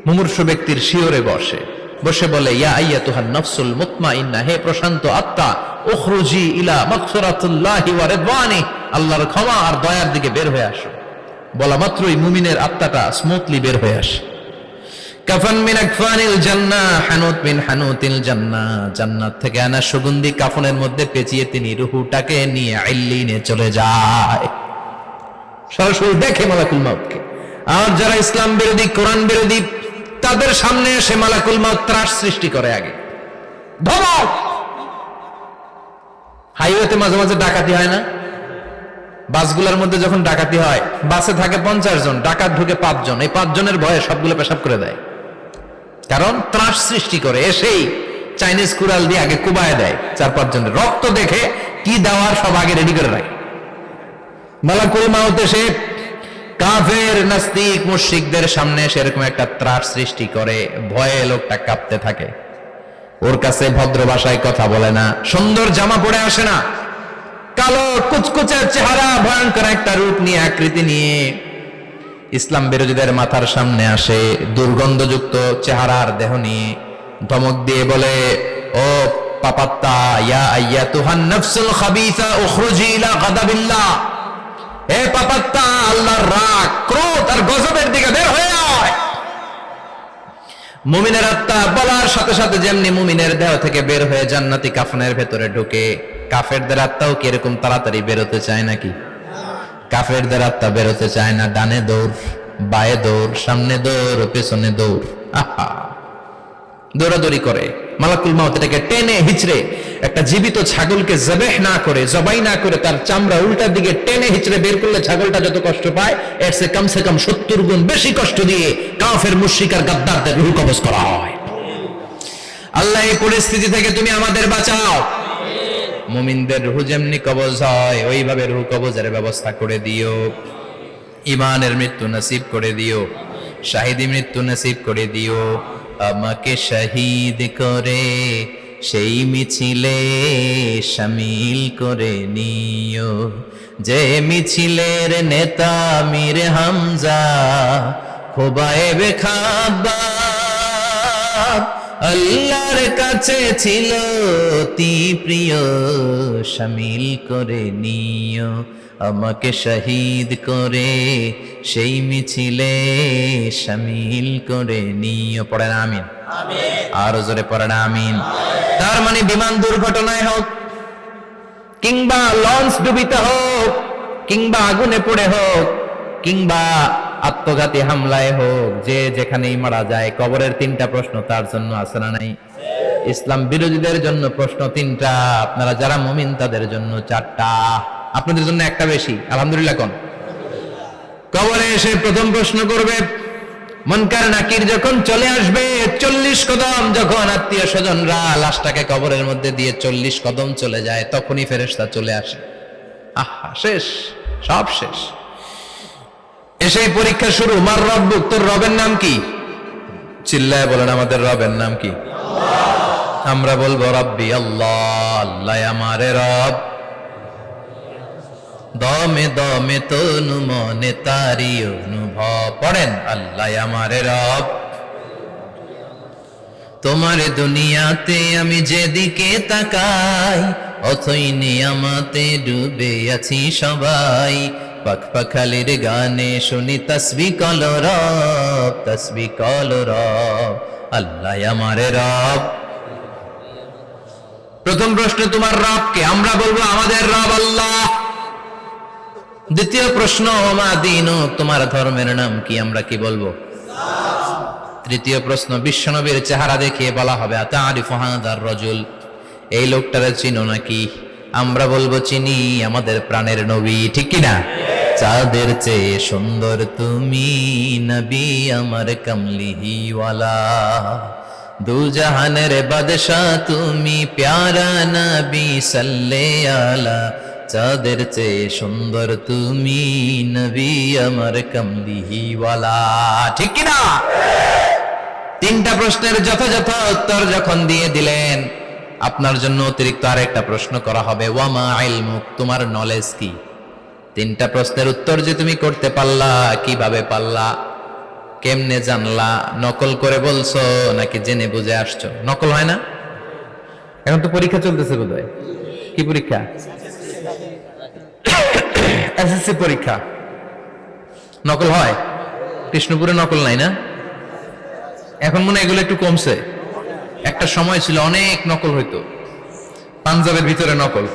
মুমূর্ষু ব্যক্তির শিয়রে বসে বলে, ইয়া আইয়াতুহান নাফসুল মুতমাইন্নাহ, হে প্রশান্ত আত্মা, উখরুজি ইলা মাগফিরাতুল্লাহি ওয়া রিদওয়ানি, আল্লাহর ক্ষমা আর দয়ার দিকে বের হয়ে আসো। বলা মাত্রই মুমিনের আত্মাটা স্মুথলি বের হয়ে আসে। কাফান মিন আকফানিল জান্নাহ, হানুত মিন হানুতিল জান্নাহ, জান্নাত থেকে আনা সুগন্ধি কাফনের মধ্যে পেঁচিয়ে তিনি রূহটাকে নিয়ে ইল্লিনে চলে যায়। সরাসরি দেখে মালাকুল মাউতকে। আর যারা ইসলাম বিরোধী, কোরআন বিরোধী, তাদের সামনে এসে মালাকুল মাউত ত্রাস সৃষ্টি করে। আগে ধমক। হাইওয়েতে মাঝে মাঝে ডাকাতি হয় না? বাসগুলোর মধ্যে যখন ডাকাতি হয়, বাসে থাকে 50 জন, ডাকাত ঢুকে 5 জন, এই 5 জনের ভয়ে সবগুলো পেশাব করে দেয়। কারণ ত্রাস সৃষ্টি করে। এসেই চাইনিজ কুড়াল দিয়ে আগে কুবায় দেয় 4-5 জনের। রক্ত দেখে কি দেওয়ার সব আগে রেডি করে রাখে। মালাকুল মাউত এসে কাফের, নাস্তিক, মুশরিকদের সামনে সেরকম একটা ত্রাস সৃষ্টি করে। ভয়ে লোকটা কাঁপতে থাকে। ওর কাছে ভদ্র ভাষায় কথা বলে না, সুন্দর জামা পরে আসে না, কালো কুচকুচে চেহারা, ভয়ঙ্কর একটা রূপ নিয়ে, আকৃতি নিয়ে ইসলাম বিরোধীদের মাথার সামনে আসে। দুর্গন্ধযুক্ত চেহারার দেহ নিয়ে ধমক দিয়ে বলে, ও পাপাত্তা, ইয়া আইয়াতুহান নাফসুল খাবিসা উখরুজি ইলা গাদাবিল্লাহ, হে পাপাত্তা, আল্লাহর রাগ, ক্রোধ আর গজবের দিকে বের হয়ে আয়। মুমিনের আত্মা বলার সাথে সাথে যেমনি মুমিনের দেহ থেকে বের হয়ে জান্নাতি কাফনের ভেতরে ঢুকে, কাফেরদের আত্মাও কি এরকম তাড়াতাড়ি বেরোতে চায় নাকি? কাফেরদের আত্মা বেরোতে চায় না। ডানে দৌড়, বায়ে দৌড়, সামনে দৌড়, পেছনে দৌড়, আহা, দৌড়াদৌড়ি করে। মালাকুল মাউত এটাকে টেনে হিচড়ে, একটা জীবিত ছাগলকে জবাই না করে তার চামড়া উল্টার দিকে টেনে হিচড়ে বের করলে ছাগলটা যত কষ্ট পায়, এর চেয়ে কমসে কম 70 গুণ বেশি কষ্ট দিয়ে কাফের, মুশরিক আর গাদ্দারদের রূহ কবজ করা হয়। আল্লাহ, এই পরিস্থিতি থেকে তুমি আমাদের বাঁচাও। মুমিনদের রূহ যেমনি কবজ হয়, ওইভাবে রূহ কবজের ব্যবস্থা করে দিও। ইমানের মৃত্যু নসিব করে দিও, শাহিদি মৃত্যু নসিব করে দিও। আমাকে শহীদ করে সেই মিছিলে শামিল করে নিও, যে মিছিলের নেতা মীর হামজা, খোবায়েবে খাব্বাব, আল্লাহর কাছে ছিল অতি প্রিয়, শামিল করে নিও। আমাকে শহীদ করে সেই মিছিলে শামিল করে নিও। পড়েন আমিন। আরো জোরে পড়েন আমিন। তার মানে বিমান দুর্ঘটনায় হোক, কিংবা লঞ্চ ডুবিতে হোক, কিংবা আগুনে পড়ে হোক, কিংবা আত্মঘাতী হামলায় হোক, যে যেখানেই মারা যায়, কবরের 3টা প্রশ্ন তার জন্য আছে না নাই? ইসলাম বিরোধীদের জন্য প্রশ্ন 3টা, আপনারা যারা মুমিন তাদের জন্য 4টা, আপনাদের জন্য একটা বেশি। আলহামদুলিল্লাহ কোন? কবরে এসে প্রথম প্রশ্ন করবে, মুনকার নাকির যখন চলে আসবে, 40 কদম যখন আত্মীয় স্বজনরা লাশটাকে কবরের মধ্যে দিয়ে 40 কদম চলে যায়, তখনই ফেরেশতা চলে আসে। আহা, শেষ, সব শেষ। এসে পরীক্ষা শুরু। মার রব্বুক, তোর রবের নাম কি? চিল্লায় বলেন, আমাদের রবের নাম কি? আমরা বলবো রব্বি আল্লাহ, আল্লাহ আমারে রব। দমে দমে তনু মনে তারি অনুভব। পড়েন, আল্লাহ আমারে রব। তোমার দুনিয়াতে আমি যেদিকে তাকাই, অথই নিয়ামতে ডুবে আছি সবাই। পাখ পাখালির গানে শুনি তাসবিহ কল রব, তাসবিহ কল রব, আল্লাহ আমারে রব। প্রথম প্রশ্ন, তোমার রব কে? আমরা বলবো আমাদের রব আল্লাহ। দ্বিতীয় প্রশ্ন, ওমা দীনুক, তোমার ধর্মের নাম কি? আমরা কি বলবো? তৃতীয় প্রশ্ন, বিশ্বনবীর চেহারা দেখিয়ে বলা হবে, আতারিফু হাদার রাজুল, এই লোকটারে চিনো নাকি? আমরা বলবো চিনি, আমাদের প্রাণের নবী, ঠিক কি না? চাঁদের চেয়ে সুন্দর তুমি নবী আমার কমলিহিওয়ালা, দু জাহানের বাদশা তুমি প্যারা নবী সাল্লে আলা, চাঁদের চেয়ে সুন্দর তুমি নবী আমার কমলিহিওয়ালা, ঠিক কি না? 3টা প্রশ্নের যথাযথ উত্তর যখন দিয়ে দিলেন, আপনার জন্য অতিরিক্ত আরেকটা প্রশ্ন করা হবে, ওয়ামা ইলমুক, তোমার নলেজ কি? 3টা প্রশ্নের উত্তর যে তুমি করতে পারলা, কিভাবে পারলা? কেমনে জানলা? নকল করে বলছো নাকি জেনে বুঝে আসছো? নকল হয় না? এখন তো পরীক্ষা চলতেছে বোধহয়। কি পরীক্ষা? এসএসসি পরীক্ষা। নকল হয়? কৃষ্ণপুরে নকল নাই না? এখন মনে হয় এগুলো একটু কমছে। একটা সময় ছিল অনেক নকল হইতো। পাঞ্জাবের ভিতরে নকল,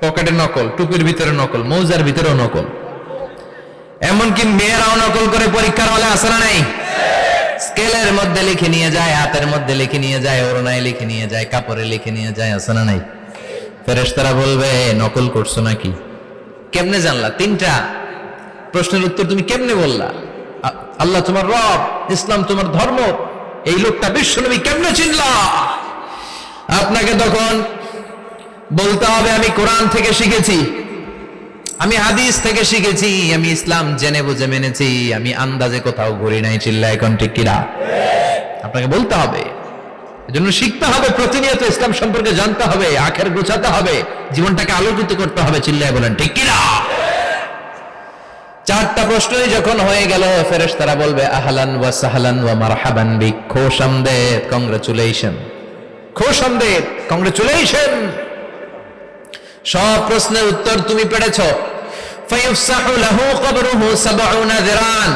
পকেটে নকল, টুপির ভিতরে নকল, মৌজার ভিতরেও নকল। এমনকি মেয়েরাও নকল করে পরীক্ষার হলে আসে না নাই? স্কেলের মধ্যে লিখে নিয়ে যায়, হাতের মধ্যে লিখে নিয়ে যায়, ওড়নায় লিখে নিয়ে যায়, কাপড়ে লিখে নিয়ে যায়, আসে না নাই? ফেরেশতারা বলবে নকল করছো নাকি? কেমনে জানলা? তিনটা প্রশ্নের উত্তর তুমি কেমনে বললা? আল্লাহ তোমার রব, ইসলাম তোমার ধর্ম, এই লোকটা বিশ্বনবী, কেমনে চিনলা? আপনাকে তখন বলতে হবে আমি কোরআন থেকে শিখেছি, আমি হাদিস থেকে শিখেছি, আমি ইসলাম জেনে বুঝে মেনেছি, আমি আন্দাজে কোথাও ঘুরি নাই। চিল্লা এখন ঠিক কিনা? আপনাকে বলতে হবে, এজন্য শিখতে হবে, প্রতিনিয়ত ইসলাম সম্পর্কে জানতে হবে, আখের গোছাতে হবে, জীবনটাকে আলোকিত করতে হবে। চিল্লায় বলেন ঠিক কিনা? চারটা প্রশ্নই যখন হয়ে গেল, ফেরেশতারা বলবে আহলান ওয়া সাহলান ওয়া মারহাবান বিক, খোশামদেদ, কংগ্রাচুলেশন, খোশামদেদ, কংগ্রাচুলেশন। সব প্রশ্নের উত্তর তুমি পেরেছো। ফায়ুফসাহু লাহু কবরুহু ৭০ যিরান,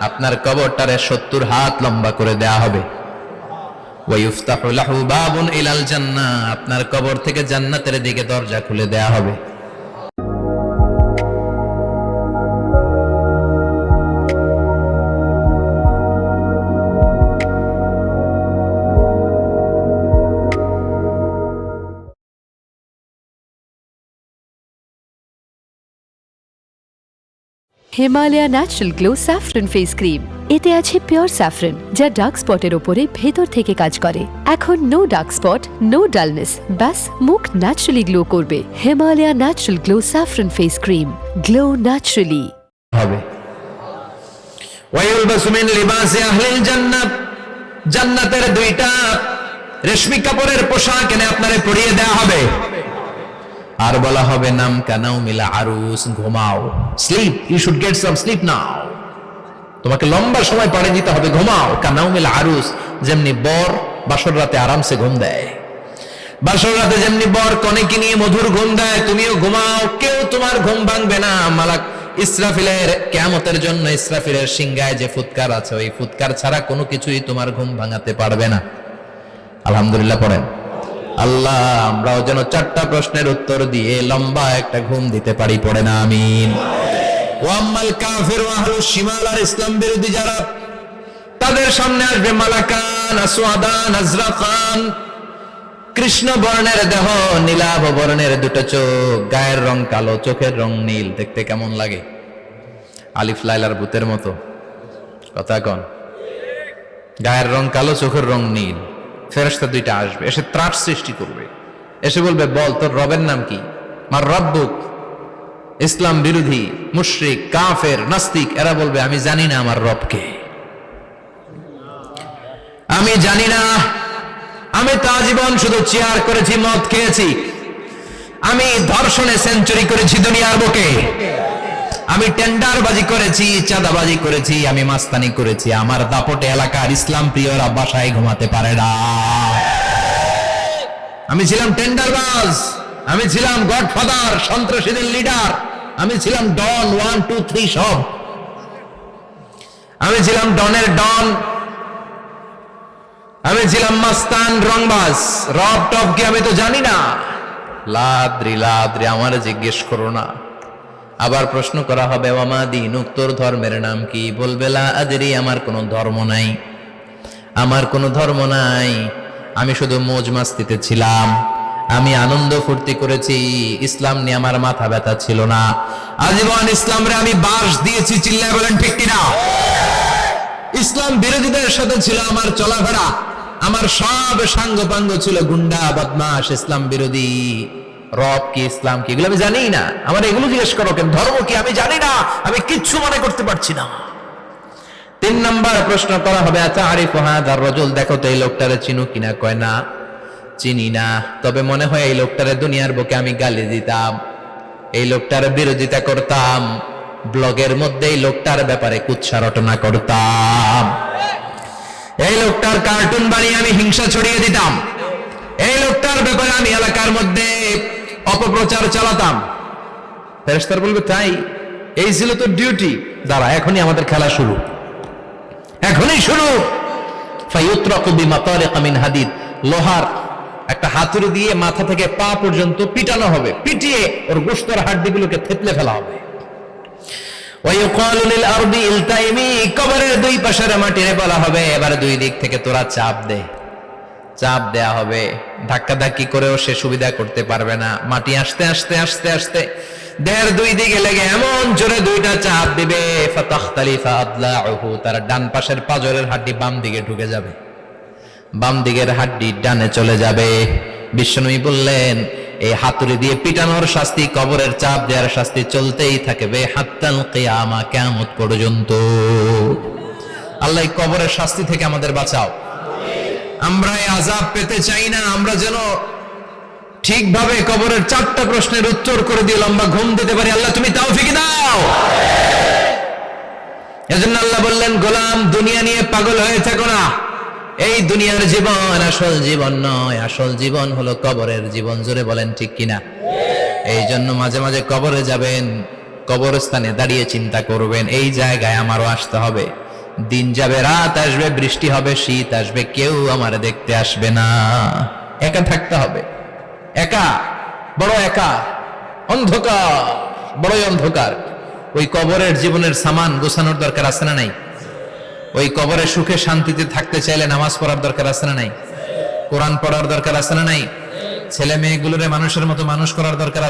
আপনার কবরটারে ৭০ হাত লম্বা করে দেয়া হবে। ওয়া ইফতাহু লাহু বাবুন ইলাল জান্নাহ, আপনার কবর থেকে জান্নাতের দিকে দরজা খুলে দেয়া হবে। Himalaya natural glow saffron face cream, এতে আছে পিওর স্যাফরন যা ডার্ক স্পটের উপরে ভেতর থেকে কাজ করে। এখন no dark spot, no dullness, ব্যাস মুখ ন্যাচারালি গ্লো করবে। Himalaya natural glow saffron face cream, glow naturally হবে। ওয়ায়ুলবাসু মিন লিবাসি আহলিল জান্নাহ, জান্নাতের দুইটা রেশমি কাপড়ের পোশাক এনে আপনারে পরিয়ে দেয়া হবে। আর বলা হবে নাম কানাও মিলা আরুস, ঘুমাও, sleep, you should get some sleep now, তোমাকে লম্বা সময় পাড়ি দিতে হবে, ঘুমাও। কানাও মিলা আরুস, যেমনি বর বাসর রাতে আরামসে ঘুম দেয়, বাসর রাতে যেমনি বর কনেকে নিয়ে মধুর ঘুম দেয়, তুমিও ঘুমাও, কেউ তোমার ঘুম ভাঙবে না। মালাক ইসরাফিলের কিয়ামতের জন্য ইসরাফিলের সিংহায় যে ফুৎকার আছে, ওই ফুৎকার ছাড়া কোনো কিছুই তোমার ঘুম ভাঙাতে পারবে না। আলহামদুলিল্লাহ পড়েন। আল্লাহ আমরাও যেন চারটা প্রশ্নের উত্তর দিয়ে লম্বা একটা ঘুম দিতে পারি, পড়ে না আমিন। ওয়াম্মাল কাফির ওয়া আহলুশ শিমাল, আর ইসলাম বিরোধী যারা, তাদের সামনে আসবে মালাকান আসওয়াদান আজরাকান, কৃষ্ণ বর্ণের দেহ, নীলাভ বর্ণের দুটো চোখ, গায়ের রং কালো, চোখের রং নীল। দেখতে কেমন লাগে? আলিফ লাইলার ভূতের মতো। কথা কন। গায়ের রং কালো, চোখের রং নীল। ফেরেশতা দুইটা আসবে, এসে ত্রাস সৃষ্টি করবে, এসে বলবে বল তোর রবের নাম কি? মার রব্বুক। ইসলাম বিরোধী মুশরিক, কাফের, নাস্তিক এরা বলবে আমি জানি না আমার রবকে, আমি জানি না, আমি তো আজীবন শুধু চেয়ার করেছি, মদ খেয়েছি, আমি ধর্ষণে সেঞ্চুরি করেছি দুনিয়ার বুকে, আমি টেন্ডারবাজি করেছি, চাঁদাবাজি করেছি, আমি মাস্তানি করেছি, আমার দাপটে এলাকার ইসলাম প্রিয়রা বাসায় ঘুমাতে পারে না। আমি ছিলাম টেন্ডারবাজ, আমি ছিলাম গডফাদার, সন্ত্রাসীদের লিডার, আমি ছিলাম ডন 1 2 3 সব, আমি ছিলাম ডনের ডন, আমি ছিলাম মাস্তান, রংবাজ। রব টব কি আমি তো জানি না। লাদ্রি লাদ্রি, আমার জিজ্ঞেস করো না। আবার প্রশ্ন করা হবে ওয়ামা দীনুক, তোর ধর্মের নাম কি? বলবে লা আদরি, আমার কোনো ধর্ম নাই, আমার কোনো ধর্ম নাই, আমি শুধু মৌজ মাস্তিতে ছিলাম, আমি আনন্দ ফুর্তি করেছি, ইসলাম নিয়ে আমার মাথা ব্যথা ছিল না, আজীবন ইসলামরে আমি বাস দিয়েছি। চিল্লায় বলেন ঠিক কিনা? ইসলাম বিরোধীদের সাথে ছিল আমার চলাফেরা, আমার সব সাঙ্গ পাঙ্গ ছিল গুন্ডা বদমাশ, ইসলাম বিরোধী। রব কি, ইসলাম কি, এগুলো আমি জানি না। আমার এগুলো জিজ্ঞেস করো কেন? ধর্ম কি আমি জানি না, আমি কিচ্ছু মনে করতে পারছি না। 3 নম্বর প্রশ্ন করা হবে আতারিফু হাযার রাজুল, দেখো তো এই লোকটারে চিনো কিনা? কয় না, চিনি না, তবে মনে হয় এই লোকটারে দুনিয়ার বুকে আমি গালি দিতাম, এই লোকটার বিরোধিতা করতাম, ব্লগের মধ্যে এই লোকটার ব্যাপারে কুৎসা রটনা করতাম, এই লোকটার কার্টুন বানিয়ে আমি হিংসা ছড়িয়ে দিতাম, এই লোকটার ব্যাপারে আমি এলাকার মধ্যে অপপ্রচার চালাতাম। ফেরেশতারা বলবে তাই, এই ছিল তো ডিউটি, দাঁড়া এখনই আমাদের খেলা শুরু, এখনই শুরু। ফায়ুতরাকু বিমাতারিক মিন হাদিদ, লোহার একটা হাতুড়ি দিয়ে মাথা থেকে পা পর্যন্ত পিটানো হবে, পিটিয়ে ওর গোশতের হাড়গুলোকে থেতলে ফেলা হবে। ওয়ায়ুকালু লিল আরদি ইলতাইমি, কবরের দুই পাশের মাটিরে বলা হবে এবার দুই দিক থেকে তোরা চাপ দে, চাপ দেয়া হবে, ধাক্কা ধাক্কি করেও সে সুবিধা করতে পারবে না। মাটি আস্তে আস্তে আস্তে আস্তে দেহের দুই দিকে লেগে এমন জোরে দুইটা চাপ দিবে, ফাতাখতালিফা আদলাউহু, তার ডান পাশের পাজরের হাড্ডি বাম দিকে ঢুকে যাবে, বাম দিকের হাড্ডি ডানে চলে যাবে। বিশ্বনবী বললেন এই হাতুড়ি দিয়ে পিটানোর শাস্তি, কবরের চাপ দেওয়ার শাস্তি চলতেই থাকবে হাত্তাল কিয়ামা, কিয়ামত পর্যন্ত। আল্লাহ এই কবরের শাস্তি থেকে আমাদের বাঁচাও। আমরা এই আযাব পেতে চাই না, আমরা যেন ঠিকভাবে কবরের 4টা প্রশ্নের উত্তর করে দিয়ে লম্বা ঘুম দিতে পারি। আল্লাহ তুমি তৌফিক দাও। এজন্য আল্লাহ বললেন গোলাম দুনিয়া নিয়ে পাগল হয়ে থাকো না, এই দুনিয়ার জীবন আসল জীবন নয়, আসল জীবন হলো কবরের জীবন। জোরে বলেন ঠিক কিনা? এই জন্য মাঝে মাঝে কবরে যাবেন, কবরস্থানে দাঁড়িয়ে চিন্তা করবেন এই জায়গায় আমারও আসতে হবে। দিন যাবে, রাত আসবে, বৃষ্টি হবে, শীত আসবে, কেউ আমার দেখতে আসবে না, একা থাকতে হবে, একা, বড় একা, অন্ধকার, বড়ই অন্ধকার। ওই কবরের জীবনের সামান গোছানোর দরকার আছে না নাই? ওই কবরে সুখে শান্তিতে থাকতে চাইলে নামাজ পড়ার দরকার আছে না নাই? কোরআন পড়ার দরকার আছে না নাই? ছেলে মেয়েগুলোরে মানুষের মতো মানুষ করার দরকার আছে।